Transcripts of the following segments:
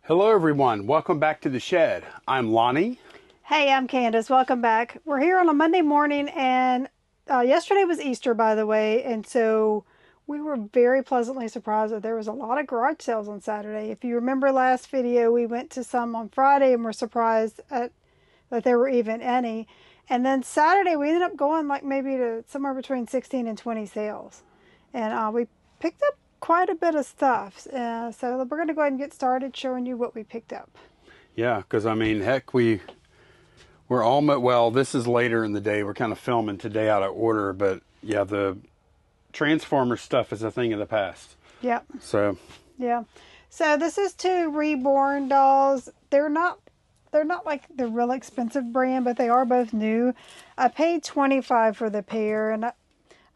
Hello everyone, welcome back to the shed. I'm Lonnie. Hey, I'm Candace. Welcome back. We're here on a Monday morning, and yesterday was Easter, by the way, and so we were very pleasantly surprised that there was a lot of garage sales on Saturday. If you remember last video, we went to some on Friday and were surprised that there were even any. And then Saturday, we ended up going like maybe to somewhere between 16 and 20 sales. And we picked up quite a bit of stuff. So we're going to go ahead and get started showing you what we picked up. Yeah, because I mean, heck, we're almost, well, this is later in the day. We're kind of filming today out of order, but yeah, the Transformer stuff is a thing of the past. Yep. So. Yeah. So this is two Reborn dolls. They're not like the real expensive brand, but they are both new. I paid $25 for the pair, and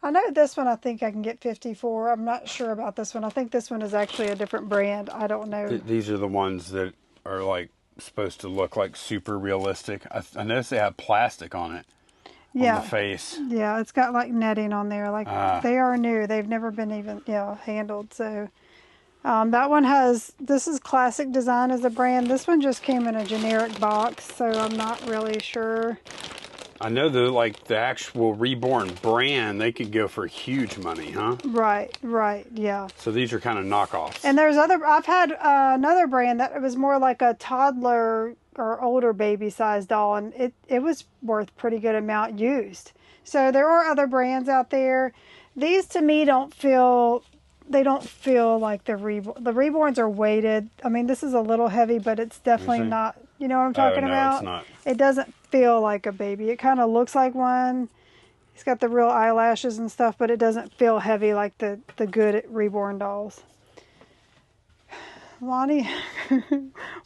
I know this one I think I can get $50 for. I'm not sure about this one. I think this one is actually a different brand. I don't know. These are the ones that are like supposed to look like super realistic. I noticed they have plastic on it. Yeah. On the face. Yeah, it's got like netting on there. Like they are new. They've never been even handled. So that one this is Classic Design as a brand. This one just came in a generic box, so I'm not really sure. I know the actual Reborn brand, they could go for huge money, huh? Right, yeah. So these are kind of knockoffs. And there's I've had another brand that was more like a toddler or older baby size doll, and it was worth pretty good amount used. So there are other brands out there. These to me don't feel like the Reborn. The Reborns are weighted. I mean, this is a little heavy, but it's definitely not, you know what I'm talking about? It's not. It doesn't feel like a baby. It kind of looks like one. It's got the real eyelashes and stuff, but it doesn't feel heavy like the good Reborn dolls. Lonnie,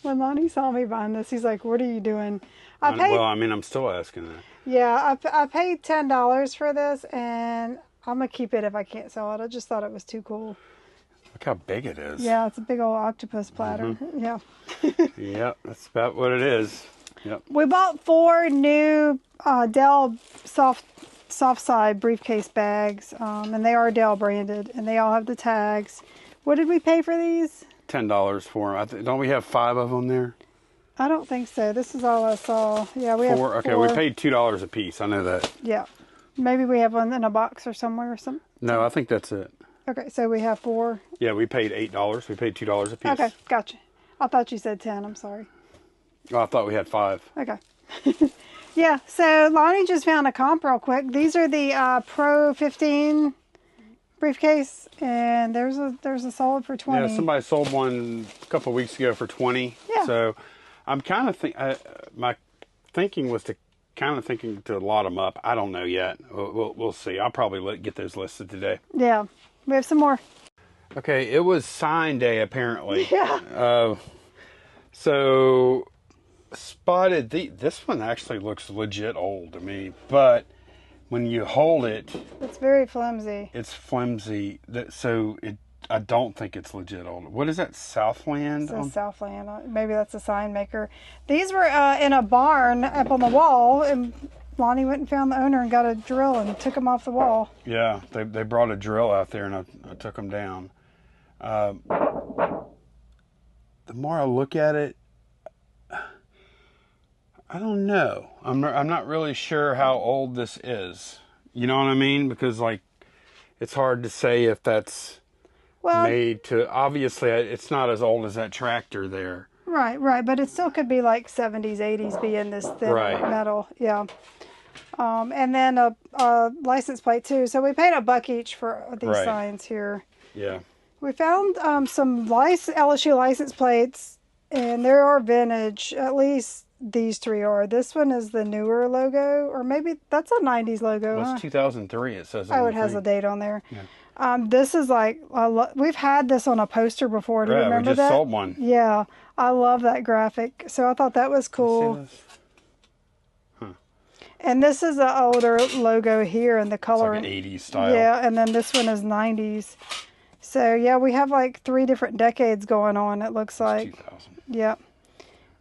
when Lonnie saw me buying this, he's like, "What are you doing?" Well, I mean, I'm still asking that. Yeah, I paid $10 for this, and I'm going to keep it if I can't sell it. I just thought it was too cool. Look how big it is. Yeah, it's a big old octopus platter. Mm-hmm. Yeah. Yep, that's about what it is. Yep. We bought 4 new Dell soft side briefcase bags, and they are Dell branded, and they all have the tags. What did we pay for these? $10 for them. Don't we have 5 of them there? I don't think so. This is all I saw. Yeah, we have 4. Okay, we paid $2 a piece. I know that. Yeah. Maybe we have one in a box or somewhere or something. No, I think that's it. Okay, so we have 4. Yeah, we paid $8. We paid $2 a piece. Okay, gotcha. I thought you said 10. I'm sorry. Oh, I thought we had 5. Okay. Yeah, so Lonnie just found a comp real quick. These are the Pro 15 briefcase, and there's a solid for 20. Yeah, somebody sold one a couple of weeks ago for 20. Yeah. So I'm kind of my thinking was to lot them up. I don't know yet. We'll see. I'll probably get those listed today. Yeah, we have some more. Okay, it was sign day apparently. Yeah. So spotted this one actually looks legit old to me, but when you hold it, it's very flimsy. It's flimsy. I don't think it's legit old. What is that, Southland? It says Southland. Maybe that's a sign maker. These were in a barn up on the wall, and Lonnie went and found the owner and got a drill and took them off the wall. Yeah, they brought a drill out there, and I took them down. The more I look at it, I don't know. I'm not really sure how old this is. You know what I mean? Because like, it's hard to say if that's made to. Obviously, it's not as old as that tractor there. Right. But it still could be like 70s, 80s, being this thin metal. Yeah. And then a license plate too. So we paid $1 each for these signs here. Yeah. We found some LSU license plates, and there are vintage. At least these 3 are. This one is the newer logo, or maybe that's a 90s logo. Well, it's 2003, it says. Oh, it has a date on there. Yeah. This is like, we've had this on a poster before. Do you remember that? We just sold one. Yeah, I love that graphic. So I thought that was cool. Huh. And this is an older logo here, and the color. It's like an 80s style. Yeah, and then this one is 90s. So yeah, we have like 3 different decades going on, it looks like. 2000. Yep.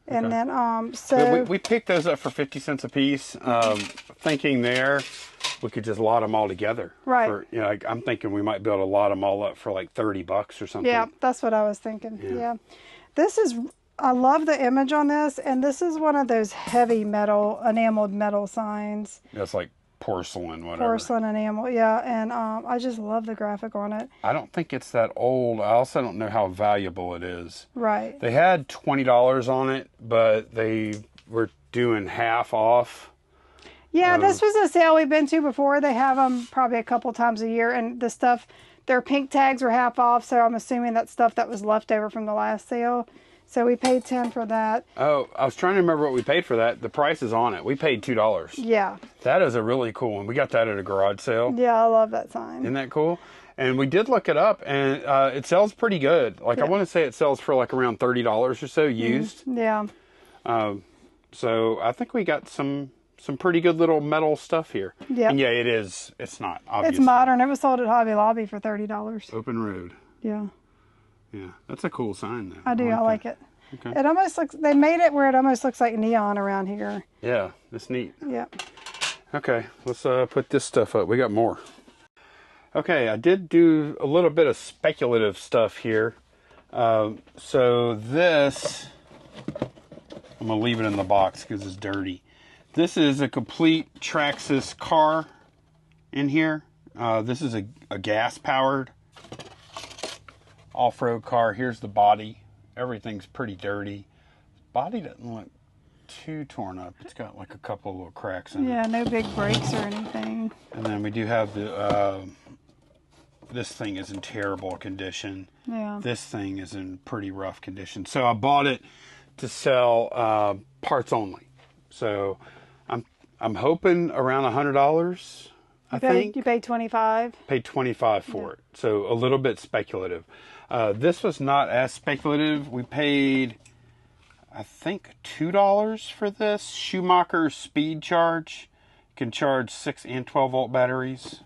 And Okay. then, so... We picked those up for 50 cents a piece, thinking we could just lot them all together. Right. Like, I'm thinking we might be able to lot them all up for like $30 or something. Yeah, that's what I was thinking. Yeah. This is I love the image on this, and this is one of those heavy metal, enameled metal signs. That's like porcelain, whatever. Porcelain enamel, yeah, and I just love the graphic on it. I don't think it's that old. I also don't know how valuable it is. Right. They had $20 on it, but they were doing half off. Yeah, this was a sale we've been to before. They have them probably a couple times a year, and the stuff, their pink tags were half off, so I'm assuming that's stuff that was left over from the last sale. So we paid $10 for that. Oh, I was trying to remember what we paid for that. The price is on it. We paid $2. Yeah. That is a really cool one. We got that at a garage sale. Yeah, I love that sign. Isn't that cool? And we did look it up, and it sells pretty good. Like, I want to say it sells for like around $30 or so used. Yeah. So I think we got some pretty good little metal stuff here. Yeah. And yeah, it is. It's not, obviously. It's modern. It was sold at Hobby Lobby for $30. Open road. Yeah. Yeah. That's a cool sign, though. I do. I like it. Okay. It almost looks, they made it where it almost looks like neon around here. Yeah. That's neat. Yeah. Okay. Let's put this stuff up. We got more. Okay. I did do a little bit of speculative stuff here. So this, I'm going to leave it in the box because it's dirty. This is a complete Traxxas car in here. This is a gas-powered off-road car. Here's the body. Everything's pretty dirty. Body doesn't look too torn up. It's got like a couple of little cracks in it. Yeah, no big breaks or anything. And then we do have the, this thing is in terrible condition. Yeah. This thing is in pretty rough condition. So I bought it to sell parts only. So I'm hoping around $100. I think you paid $25. Paid $25 for it. So a little bit speculative. This was not as speculative. We paid, I think, $2 for this Schumacher Speed Charge. You can charge 6 and 12 volt batteries.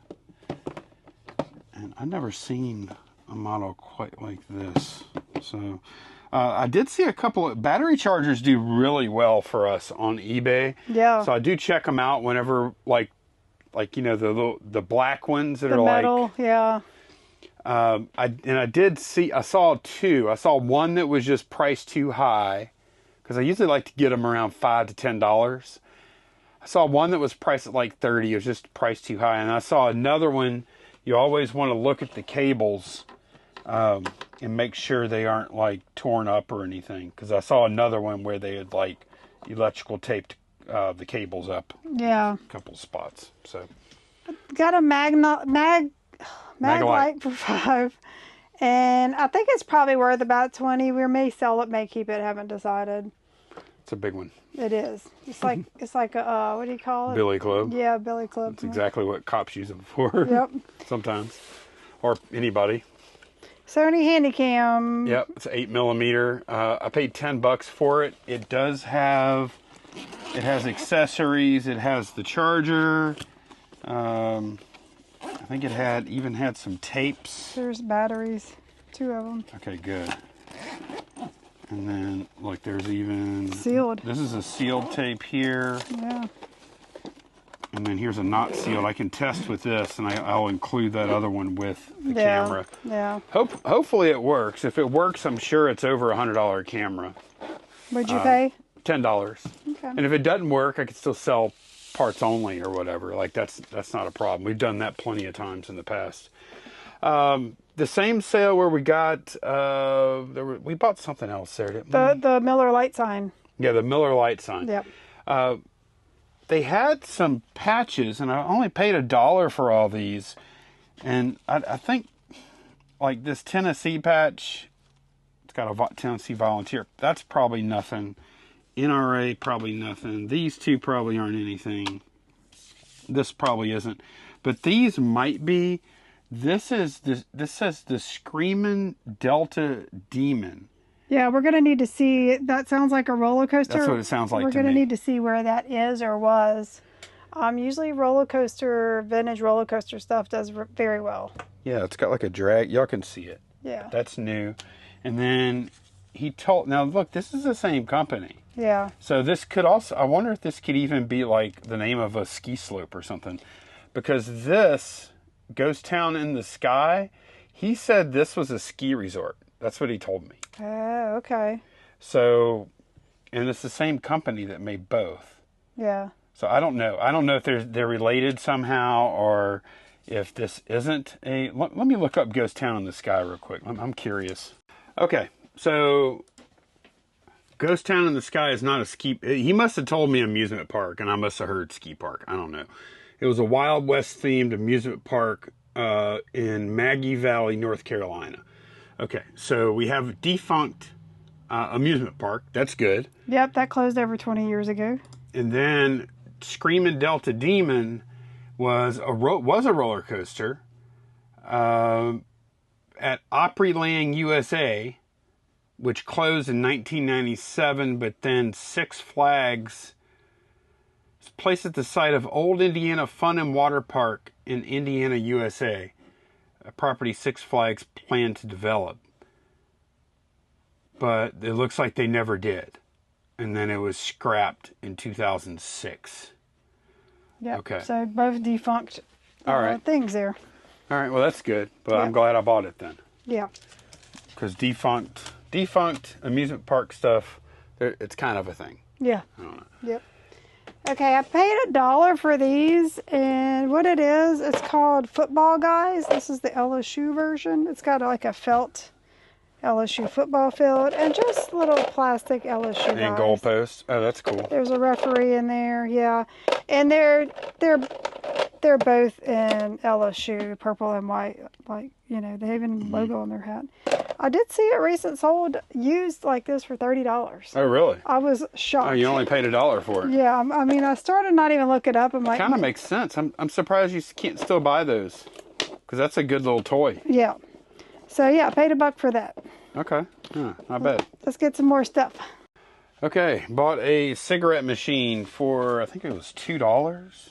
And I've never seen a model quite like this. So I did see a couple of battery chargers do really well for us on eBay. Yeah. So I do check them out whenever, like you know, the black ones that The are metal, like. yeah. I saw two. I saw one that was just priced too high, because I usually like to get them around $5 to $10. I saw one that was priced at like $30. It was just priced too high, and I saw another one. You always want to look at the cables and make sure they aren't like torn up or anything, because I saw another one where they had like electrical taped the cables up. Yeah. A couple spots. So got a mag light for $5, and I think it's probably worth about $20. We may sell it, may keep it. Haven't decided. it's a big one. It is. It's like a what do you call it? Billy Club. Yeah, Billy Club. That's exactly what cops use them for. Yep. Sometimes, or anybody. Sony Handycam. Yep, it's 8mm. I paid $10 for it. It has accessories. It has the charger. I think it even had some tapes. There's batteries, 2 of them. Okay, good. And then look, there's even Sealed. This is a sealed tape here. Yeah. And then here's a not sealed. I can test with this, and I'll include that other one with the camera. Yeah. Hopefully it works. If it works, I'm sure it's over $100 camera. What'd you pay? $10. Okay. And if it doesn't work, I could still sell parts only or whatever. Like that's not a problem. We've done that plenty of times in the past. The same sale where we got we bought something else there, didn't we? The Miller Lite sign. Yeah, the Miller Lite sign. Yep. They had some patches, and I only paid $1 for all these. And I think, like this Tennessee patch, it's got a Tennessee Volunteer. That's probably nothing. NRA, probably nothing. These two probably aren't anything. This probably isn't. But these might be. This says the Screaming Delta Demon. Yeah, we're going to need to see. That sounds like a roller coaster. That's what it sounds like to me. We're going to need to see where that is or was. Usually vintage roller coaster stuff does very well. Yeah, it's got like a drag. Y'all can see it. Yeah. That's new. And then now look, this is the same company. Yeah. So this could also, I wonder if this could even be like the name of a ski slope or something. Because this, Ghost Town in the Sky, he said this was a ski resort. That's what he told me. Oh, okay. So, and it's the same company that made both. Yeah. So I don't know. I don't know if they're related somehow, or if this isn't a. Let me look up Ghost Town in the Sky real quick. I'm curious. Okay, so Ghost Town in the Sky is not a ski. He must have told me amusement park, and I must have heard ski park. I don't know. It was a Wild West themed amusement park in Maggie Valley, North Carolina. Okay, so we have defunct amusement park. That's good. Yep, that closed over 20 years ago. And then Screamin' Delta Demon was a roller coaster at Opryland, USA, which closed in 1997. But then Six Flags is placed at the site of Old Indiana Fun and Water Park in Indiana, USA, a property Six Flags planned to develop. But it looks like they never did. And then it was scrapped in 2006. Yeah. Okay. So both defunct All right. things there. All right. Well, that's good. But Yeah. I'm glad I bought it then. Yeah. Because defunct amusement park stuff, it's kind of a thing. Yeah. I don't know. Yep. Okay, I paid $1 for these, and what it is, it's called Football Guys. This is the LSU version. It's got like a felt LSU football field and just little plastic LSU And guys. goalposts. Oh, that's cool. There's a referee in there, yeah, and they're both in LSU, purple and white, like they have a logo on their hat. I did see a recent sold used like this for $30. Oh, really? I was shocked. Oh, you only paid $1 for it. Yeah, I mean, I started not even looking up. I'm like, Kind of makes sense. I'm surprised you can't still buy those, because that's a good little toy. yeah. So yeah, I paid $1 for that. Okay. Yeah, not bad. Let's get some more stuff. Okay, bought a cigarette machine for, I think it was $2.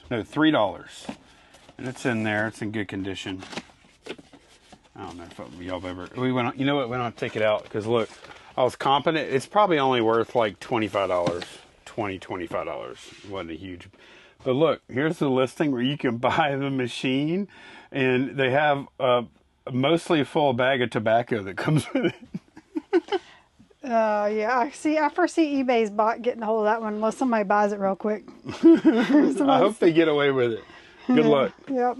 No, $3. And it's in there. It's in good condition. I don't know if y'all have ever. We went on, you know what? We don't have to take it out because look, I was confident. It's probably only worth like $25. $25. It wasn't a huge. But look, here's the listing where you can buy the machine, and they have a mostly full bag of tobacco that comes with it. Yeah, I foresee eBay's bot getting a hold of that one unless somebody buys it real quick. I hope they get away with it. Good luck. Yep.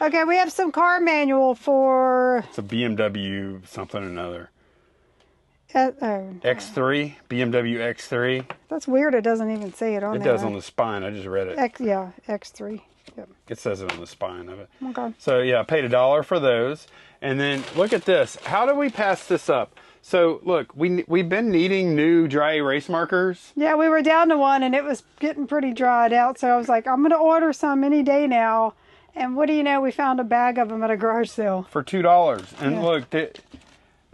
Okay, we have some car manual for... It's a BMW something or another. X3. BMW X3. That's weird. It doesn't even say it on It there. does on the spine. I just read it. X3. Yep. It says it on the spine of it. Okay. So yeah, I paid $1 for those. And then look at this. How do we pass this up? So look, we've been needing new dry erase markers. Yeah, we were down to one and it was getting pretty dried out. So I was like, I'm going to order some any day now. And what do you know? We found a bag of them at a garage sale. For $2. And Yeah. look,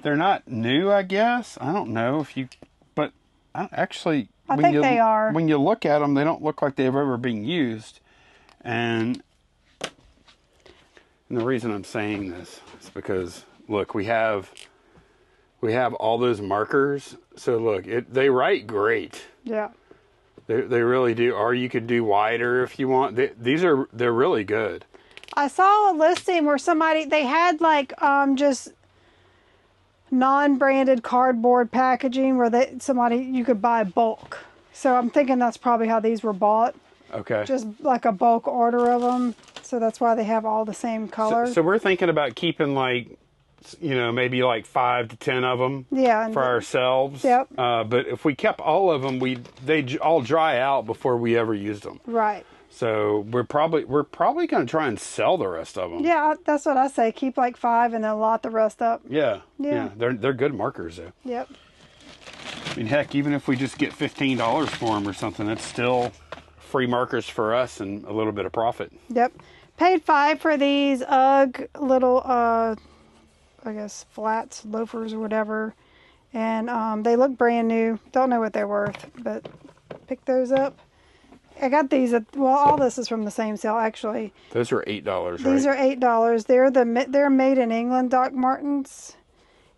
they're not new, I guess. I don't know if you... But actually... I think they are. When you look at them, they don't look like they've ever been used. And the reason I'm saying this is because, look, we have all those markers. So look, they write great. Yeah. They really do. Or you could do wider if you want. They're really good. I saw a listing where they had like just non-branded cardboard packaging where you could buy bulk. So I'm thinking that's probably how these were bought. Okay. Just like a bulk order of them. So that's why they have all the same colors. So we're thinking about keeping maybe like 5 to 10 of them. Yeah. For ourselves. Yep. But if we kept all of them, they all dry out before we ever used them. Right. So we're probably going to try and sell the rest of them. Yeah, that's what I say. Keep like 5 and then lot the rest up. Yeah. Yeah. They're good markers though. Yep. I mean, heck, even if we just get $15 for them or something, that's still free markers for us and a little bit of profit. Yep. Paid $5 for these UGG little, I guess, flats, loafers or whatever. And they look brand new. Don't know what they're worth, but pick those up. I got these all this is from the same sale, actually. Those are $8, right? These are $8. They're made in England, Doc Martens.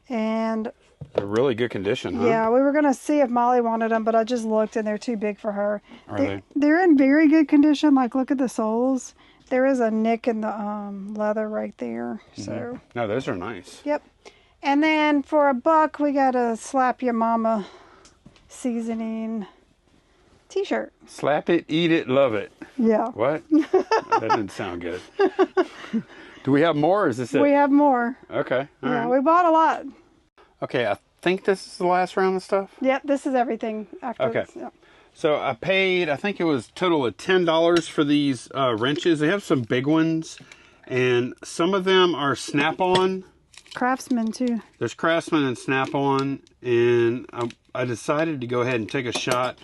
And they're really good condition, huh? yeah, we were going to see if Molly wanted them, but I just looked and they're too big for her. Are they? They're in very good condition. Like, look at the soles. There is a nick in the leather right there. So No, those are nice. yep. And then for $1, we got a Slap Your Mama seasoning t-shirt. Slap it, eat it, love it. Yeah. What? That didn't sound good. Do we have more, or is this it? We have more. Okay. All right. We bought a lot. Okay, I think this is the last round of stuff. Yep, this is everything after this. Yep. So I paid, I think it was total of $10 for these wrenches. They have some big ones, and some of them are Snap-on. Craftsman too. There's Craftsman and Snap-on, and I decided to go ahead and take a shot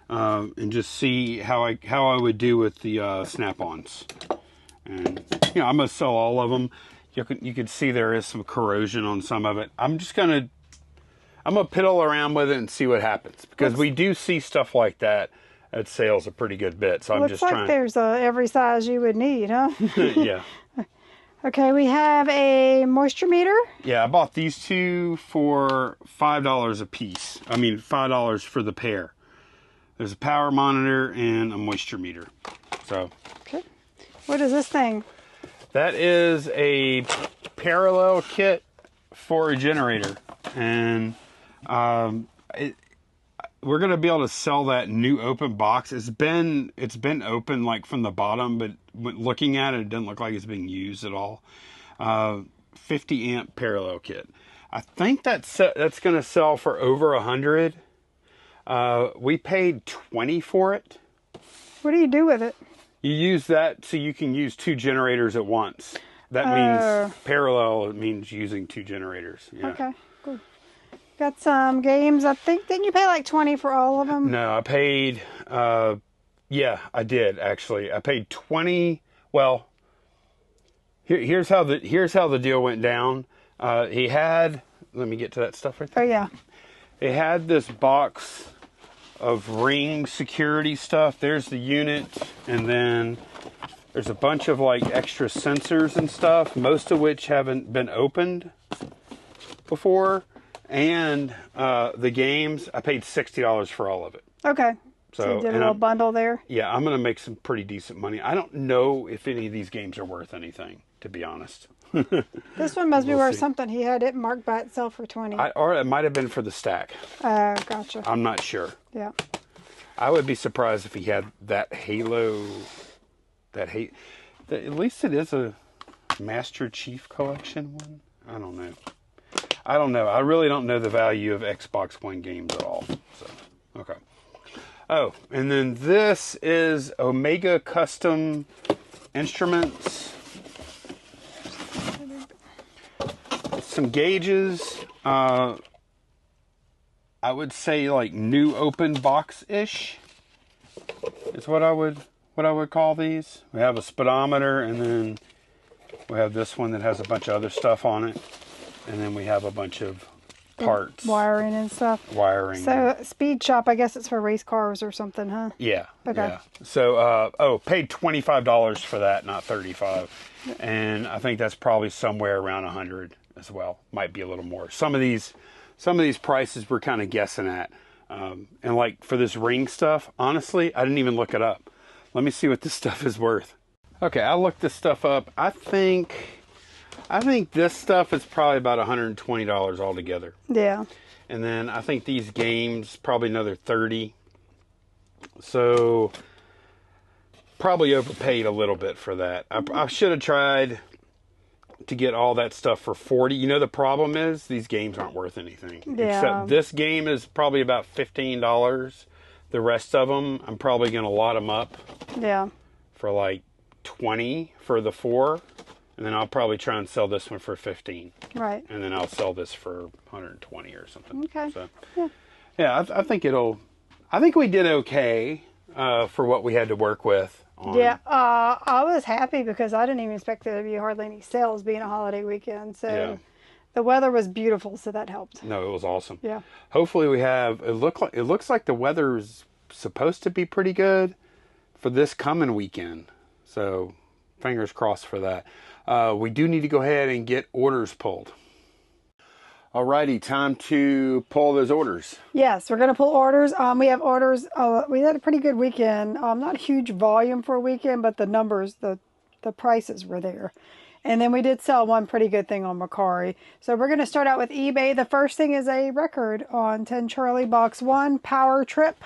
and just see how I would do with the Snap-ons. And I'm gonna sell all of them. You can see there is some corrosion on some of it. I'm gonna piddle around with it and see what happens, because we do see stuff like that at sales a pretty good bit. So I'm just trying. Looks like there's every size you would need, huh? Yeah. Okay, we have a moisture meter. Yeah, I bought these two for $5 a piece. I mean, $5 for the pair. There's a power monitor and a moisture meter. So. Okay. What is this thing? That is a parallel kit for a generator, and we're gonna be able to sell that new open box. It's been open like from the bottom, but looking at it, it doesn't look like it's being used at all. 50 amp parallel kit. I think that's gonna sell for over 100. We paid 20 for it. What do you do with it? You use that so you can use two generators at once. That means parallel. It means using two generators. Yeah. Okay, good. Got some games. I think, didn't you pay like 20 for all of them? No, I paid, yeah, I did actually. I paid 20. Well, here's how the deal went down. He had, let me get to that stuff right there. Oh yeah. He had this box of ring security stuff. There's the unit, and then there's a bunch of like extra sensors and stuff, most of which haven't been opened before. And the games, I paid $60 for all of it. Okay. So you did a little bundle there? Yeah, I'm going to make some pretty decent money. I don't know if any of these games are worth anything, to be honest. This one must be worth something. He had it marked by itself for 20. Or it might have been for the stack. Gotcha. I'm not sure. Yeah. I would be surprised if he had that Halo. At least it is a Master Chief Collection one. I don't know. I really don't know the value of Xbox One games at all. So, okay. Oh, and then this is Omega Custom Instruments. Some gauges. I would say like new open box-ish is what I would call these. We have a speedometer, and then we have this one that has a bunch of other stuff on it, and then we have a bunch of parts, wiring and stuff. Wiring. So speed shop, I guess it's for race cars or something, huh? Yeah. Okay. Yeah. So paid $25 for that, not $35, and I think that's probably somewhere around 100 as well. Might be a little more. Some of these prices we're kind of guessing at, and like for this ring stuff, honestly, I didn't even look it up. Let me see what this stuff is worth. Okay, I looked this stuff up. I think this stuff is probably about $120 altogether. Yeah. And then I think these games probably another 30. So probably overpaid a little bit for that. I should have tried to get all that stuff for 40. You know, the problem is these games aren't worth anything. Yeah. Except this game is probably about $15. The rest of them, I'm probably going to lot them up. Yeah. For like 20 for the 4. And then I'll probably try and sell this one for 15. Right. And then I'll sell this for 120 or something. Okay. So, yeah, I think we did okay for what we had to work with. Yeah, I was happy because I didn't even expect there to be hardly any sales being a holiday weekend. So the weather was beautiful, so that helped. No, it was awesome. Yeah. Hopefully we have, it looks like the weather is supposed to be pretty good for this coming weekend. So fingers crossed for that. We do need to go ahead and get orders pulled. Alrighty, time to pull those orders. Yes, we're going to pull orders. We have orders. We had a pretty good weekend. Not huge volume for a weekend, but the numbers, the prices were there. And then we did sell one pretty good thing on Macari. So we're going to start out with eBay. The first thing is a record on 10 Charlie Box 1, Power Trip.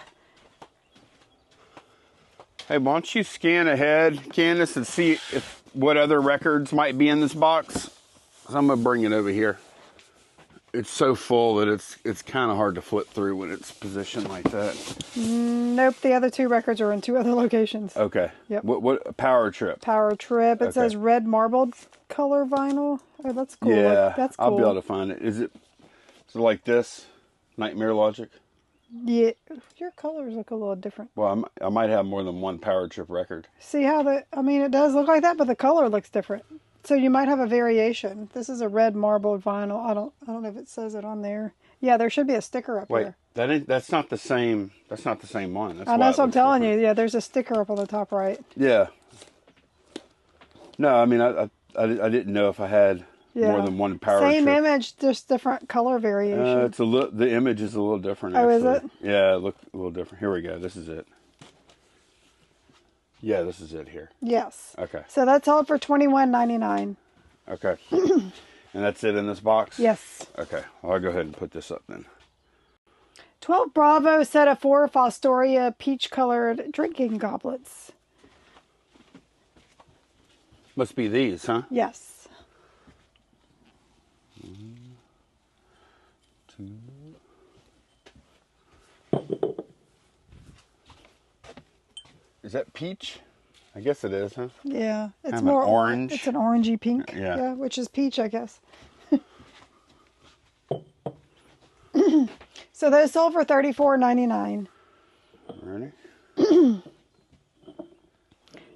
Hey, why don't you scan ahead, Candace, and see what other records might be in this box? I'm going to bring it over here. It's so full that it's kind of hard to flip through when it's positioned like that. Nope, the other 2 records are in 2 other locations. Okay. Yep. What Power Trip? Power Trip. It says red marbled color vinyl. Oh, that's cool. Yeah, that's cool. I'll be able to find it. Is it like this? Nightmare Logic? Yeah, your colors look a little different. Well, I might have more than one Power Trip record. See how it does look like that, but the color looks different. So you might have a variation. This is a red marbled vinyl. I don't know if it says it on there. Yeah, there should be a sticker up Wait, there. that's not the same. That's not the same one. That's what I'm telling you. Yeah, there's a sticker up on the top right. Yeah. No, I mean I didn't know if I had more than one Power Trip. Same image, just different color variation. The image is a little different. Oh, actually. is it? Yeah, it looked a little different. Here we go. This is it. Yeah, this is it here. Yes. Okay. So that's all for $21.99. Okay. And that's it in this box? Yes. Okay. Well, I'll go ahead and put this up then. 12 Bravo set of 4 Fostoria peach-colored drinking goblets. Must be these, huh? Yes. 1, 2. Is that peach? I guess it is, huh? Yeah, it's kind of more orange. It's an orangey pink. Yeah, which is peach, I guess. So those sold for $34.99. Ready?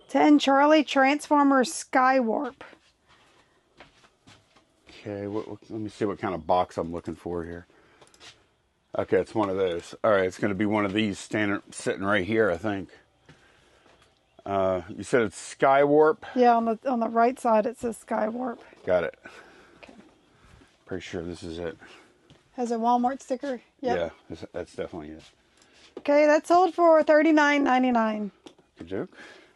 10 Charlie Transformers Skywarp. Okay, let me see what kind of box I'm looking for here. Okay, it's one of those. All right, it's going to be one of these sitting right here, I think. You said it's Skywarp? Yeah, on the right side it says Skywarp. Got it. Okay. Pretty sure this is it. Has a Walmart sticker? Yep. Yeah, that's definitely it. Okay, that sold for $39.99. Good joke.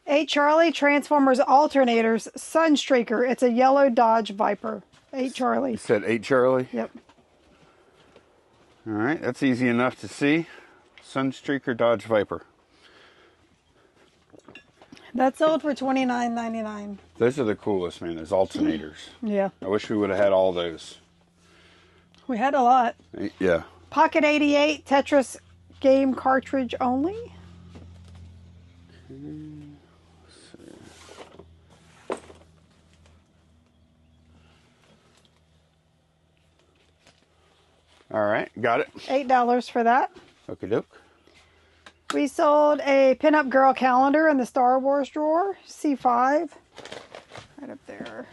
8 Charlie Transformers Alternators Sunstreaker. It's a yellow Dodge Viper. 8 Charlie. You said 8 Charlie? Yep. All right, that's easy enough to see. Sunstreaker Dodge Viper. That sold for $29.99. Those are the coolest, man, those alternators. Yeah. I wish we would have had all those. We had a lot. Yeah. Pocket 88 Tetris game cartridge only. All right, got it. $8 for that. Okie doke. We sold a pinup girl calendar in the Star Wars drawer, C5, right up there.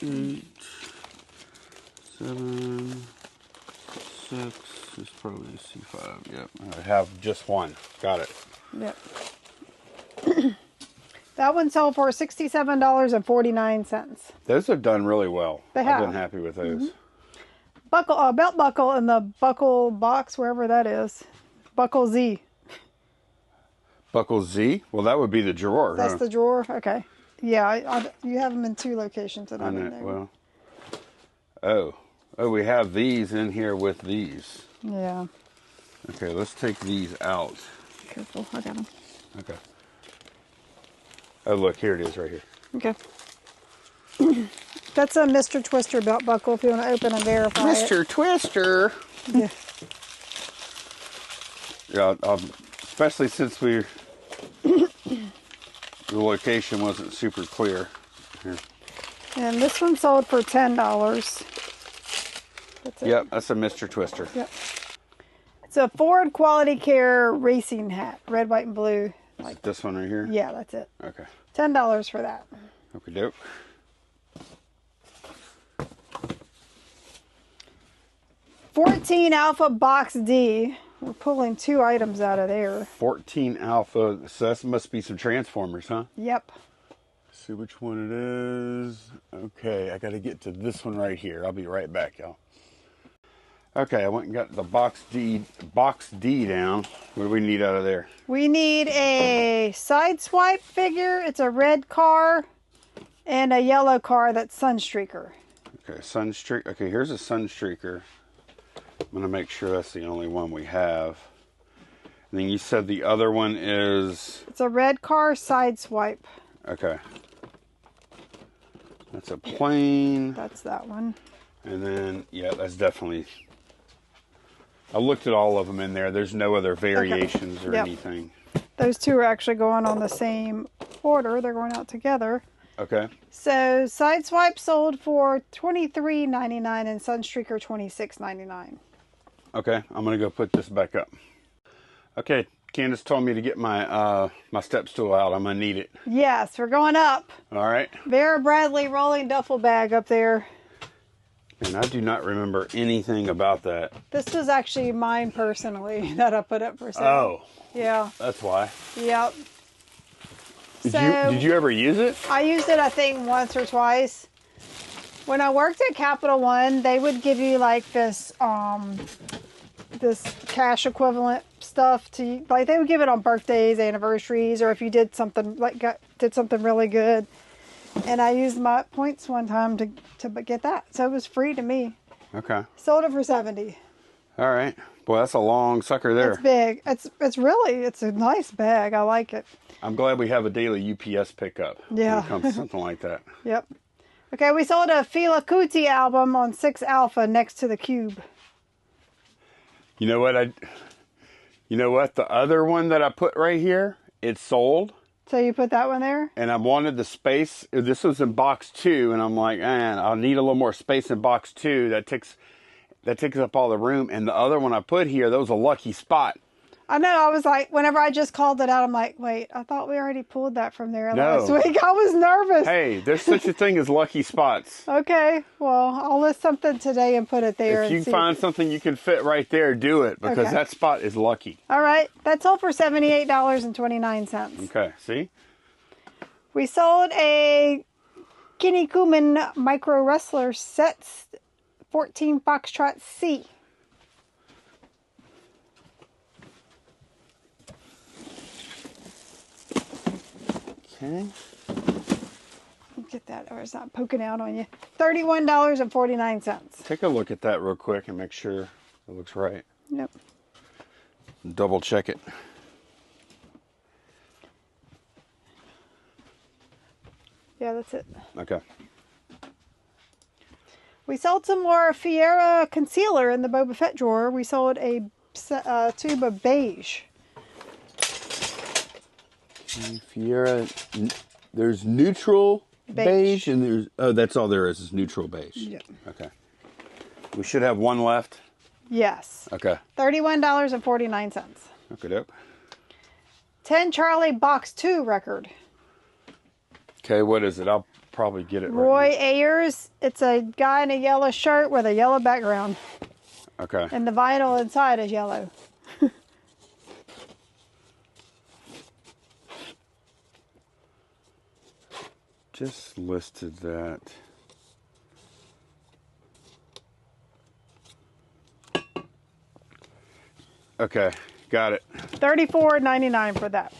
Eight, 7, 6 is probably a C5. Yep, I have just one. Got it. Yep. That one sold for $67.49. Those have done really well. They have. I've been happy with those. Belt buckle in the buckle box, wherever that is. Buckle Z. Buckle Z? Well, that would be the drawer. That's huh? the drawer? Okay. Yeah, you have them in 2 locations. I know. Well, we have these in here with these. Yeah. Okay, let's take these out. Careful, I got them. Okay. Oh, look, here it is right here. Okay. That's a Mr. Twister belt buckle if you want to open and verify Mr. Twister! Yeah. Yeah, especially since the location wasn't super clear. Here. And this one sold for $10. That's it. Yep, that's a Mr. Twister. Yep. It's a Ford Quality Care racing hat, red, white, and blue. Like this one right here? Yeah, that's it. Okay. $10 for that. Okie doke. 14 Alpha Box D. We're pulling 2 items out of there. 14 Alpha. So that must be some Transformers, huh? Yep. Let's see which one it is. Okay, I got to get to this one right here. I'll be right back, y'all. Okay, I went and got the box D down. What do we need out of there? We need a Sideswipe figure. It's a red car and a yellow car that's Sunstreaker. Okay, Sunstreak. Okay, here's a Sunstreaker. I'm gonna make sure that's the only one we have. And then you said the other one is... It's a red car Sideswipe. Okay. That's a plain. That's that one. And then, yeah, that's definitely... I looked at all of them in there. There's no other variations or anything. Those two are actually going on the same order. They're going out together. Okay. So Sideswipe sold for $23.99 and Sunstreaker $26.99. Okay, I'm gonna go put this back up. Okay, Candace told me to get my my step stool out. I'm gonna need it. Yes, we're going up. All right. Vera Bradley rolling duffel bag up there. And I do not remember anything about that. This was actually mine personally that I put up for sale. Oh. Yeah. That's why. Yep. Did you ever use it? I used it, I think, once or twice. When I worked at Capital One, they would give you like this this cash equivalent stuff to, like, they would give it on birthdays, anniversaries, or if you did something like did something really good. And I used my points one time to get that, so it was free to me. Okay. Sold it for $70. All right. Boy, that's a long sucker there. It's big. It's a nice bag. I like it. I'm glad we have a daily UPS pickup. Yeah. When it comes to something like that. Yep. Okay, we sold a Fela Kuti album on 6 Alpha next to the Cube. You know what? The other one that I put right here, it's sold. So you put that one there? And I wanted the space. This was in box 2, and I'm like, man, I'll need a little more space in box 2. That takes up all the room. And the other one I put here, that was a lucky spot. I know. I was like, whenever I just called it out, I'm like, wait, I thought we already pulled that from there last week. I was nervous. Hey, there's such a thing as lucky spots. Okay, well, I'll list something today and put it there. If you find something you can fit right there, do it, because that spot is lucky. All right, that sold for $78.29. Okay, see? We sold a Kinnikuman Micro Wrestler Sets 14 Foxtrot C. Okay. Get that, or it's not poking out on you. $31.49. Take a look at that real quick and make sure it looks right. Yep. Double check it. Yeah, that's it. Okay. We sold some more Fiera concealer in the Boba Fett drawer. We sold a tube of beige. Fiera, there's neutral beige and there's, that's all there is neutral beige. Yeah. Okay. We should have one left. Yes. Okay. $31.49. Okay, dope. 10 Charlie Box 2 record. Okay, what is it? I'll probably get it Roy right Ayers. It's a guy in a yellow shirt with a yellow background. Okay. And the vinyl inside is yellow. Just listed that. Okay, got it. $34.99 for that.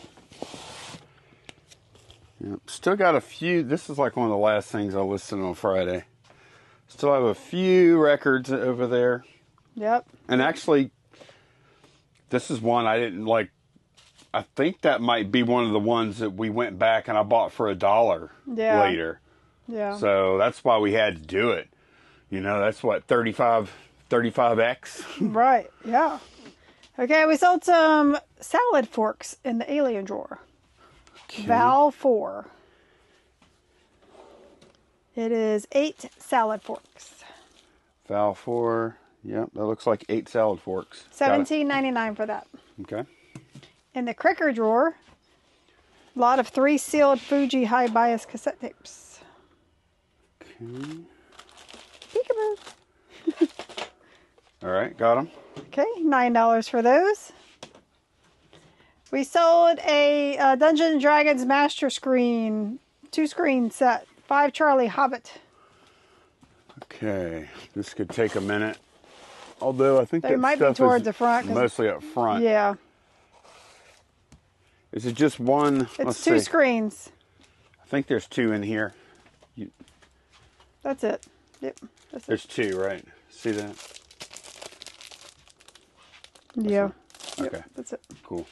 Yep. Still got a few. This is like one of the last things I listed on Friday. Still have a few records over there. Yep. And actually, this is one I didn't like. I think that might be one of the ones that we went back and I bought for $1 later. Yeah. So that's why we had to do it. You know, that's what, 35X? Right, yeah. Okay, we sold some salad forks in the alien drawer. Okay. Val 4. It is 8 salad forks. Val 4. Yep, that looks like 8 salad forks. $17.99 for that. Okay. In the Cricker drawer, a lot of 3 sealed Fuji high bias cassette tapes. Okay. Peekaboo. All right, got them. Okay, $9 for those. We sold a Dungeons and Dragons Master Screen, 2-screen set, 5 Charlie Hobbit. Okay, this could take a minute. Although I think They that might be stuff towards is the front. mostly up front. Yeah. Is it just one? It's Let's two see. screens. I think there's two in here. That's it. Yep. That's There's it. two, right? See that? Yeah. Okay. Yep, that's it. Cool.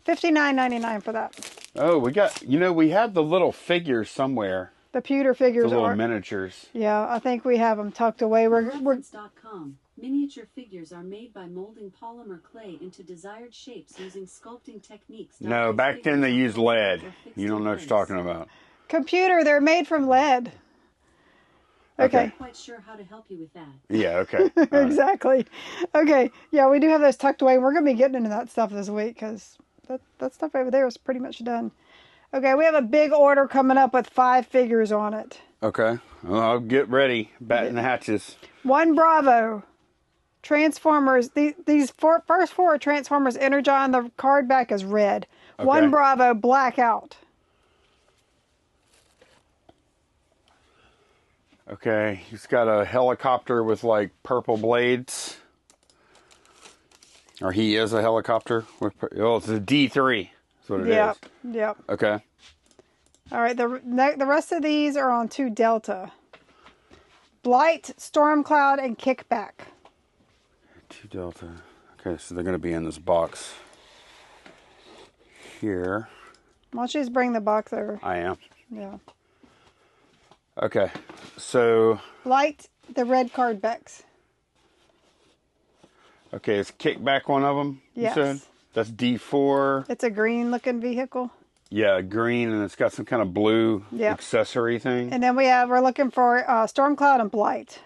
$59.99 for that. Oh, we got, we had the little figures somewhere. The pewter figures The little are. miniatures. Yeah, I think we have them tucked away. Reference.com. Miniature figures are made by molding polymer clay into desired shapes using sculpting techniques. No, back then they used lead. You don't know what you're talking about. Computer, they're made from lead. Okay. I'm not quite sure how to help you with that. Yeah, okay. All right. Exactly. Okay. Yeah, we do have those tucked away. We're going to be getting into that stuff this week because that stuff over there is pretty much done. Okay, we have a big order coming up with 5 figures on it. Okay. Well, I'll get ready. Batten the hatches. 1 Bravo. Transformers. These first 4 are Transformers Energon. The card back is red. Okay. 1 Bravo Blackout. Okay, he's got a helicopter with like purple blades. Or he is a helicopter. It's a D3. That's what it is. Yep. Okay. All right, the rest of these are on 2 Delta. Blight, Stormcloud, and Kickback. 2 Delta. Okay, so they're going to be in this box here. Why don't you just bring the box over? I am. Yeah. Okay, so... Blight, the red card backs. Okay, is Kickback one of them, Yes. you said? That's D4. It's a green looking vehicle. Yeah, green, and it's got some kind of blue Yep. accessory thing. And then we're looking for Stormcloud and Blight.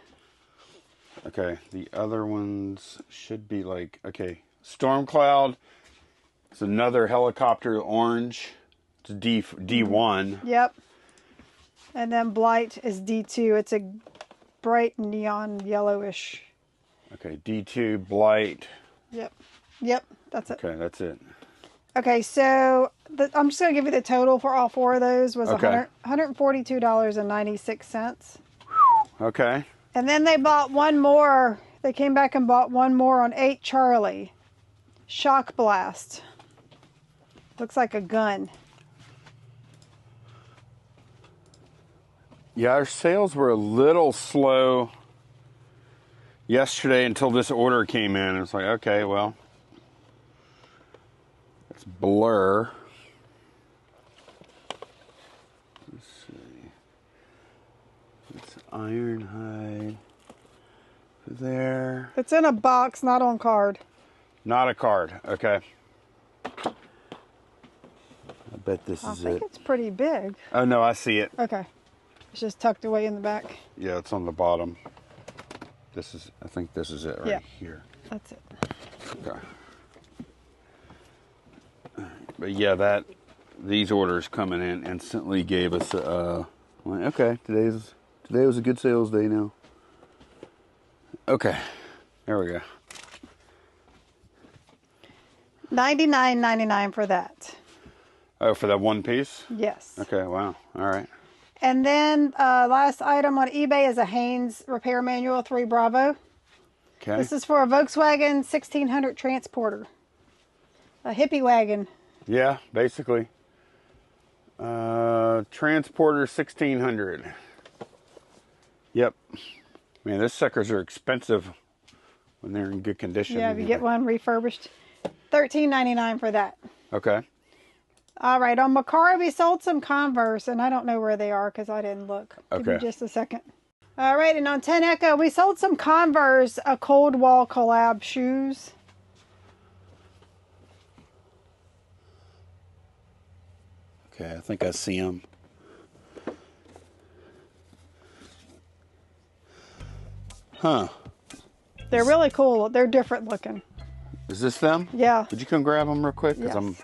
Okay, the other ones should be like... Okay, Stormcloud. It's another helicopter, orange. It's D1. Yep. And then Blight is D2. It's a bright neon yellowish. Okay, D2, Blight. Yep, that's it. Okay, that's it. Okay, so I'm just going to give you the total for all 4 of those was Okay. $142.96. Okay. And then they bought one more. They came back and bought one more on 8 Charlie. Shock Blast. Looks like a gun. Yeah, our sales were a little slow yesterday until this order came in. It's like, okay, well, it's Blur. Let's see. It's Ironhide there. It's in a box, not on card. Not a card. Okay. I bet this I is think it. it's pretty big. Oh, no, I see it. Okay. It's just tucked away in the back. Yeah, it's on the bottom. I think this is it right Yeah. here. That's it. Okay. But yeah, these orders coming in instantly gave us okay, today was a good sales day now. Okay. There we go. $99.99 for that. Oh, for that one piece? Yes. Okay, wow. All right. And then last item on eBay is a Haynes repair manual 3 Bravo. Okay. This is for a Volkswagen 1600 Transporter. A hippie wagon. Yeah, basically. Transporter 1600. Yep. Man, those suckers are expensive when they're in good condition. Yeah, if you get one refurbished. $13.99 for that. Okay. All right, on Macari we sold some Converse, and I don't know where they are because I didn't look. Give me Okay. just a second. All right, and on 10 Echo we sold some Converse, a Cold Wall collab shoes. Okay, I think I see them. Huh. They're really cool. They're different looking. Is this them? Yeah. Would you come grab them real quick? Because Yes. I'm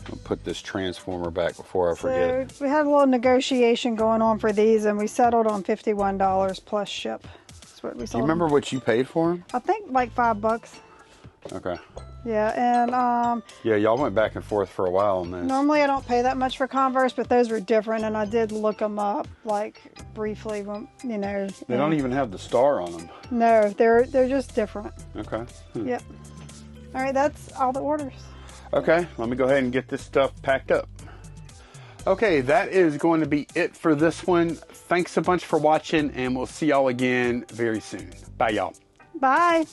going to put this transformer back before I forget. So we had a little negotiation going on for these, and we settled on $51 plus ship. That's what we Do sold. you remember what you paid for them? I think like $5. Okay. Yeah, and Yeah, y'all went back and forth for a while on this. normally I don't pay that much for Converse, but those were different, and I did look them up like briefly when They don't even have the star on them. No, they're just different. Okay. Yep. All right, that's all the orders. Okay, let me go ahead and get this stuff packed up. Okay, that is going to be it for this one. Thanks a bunch for watching, and we'll see y'all again very soon. Bye, y'all. Bye.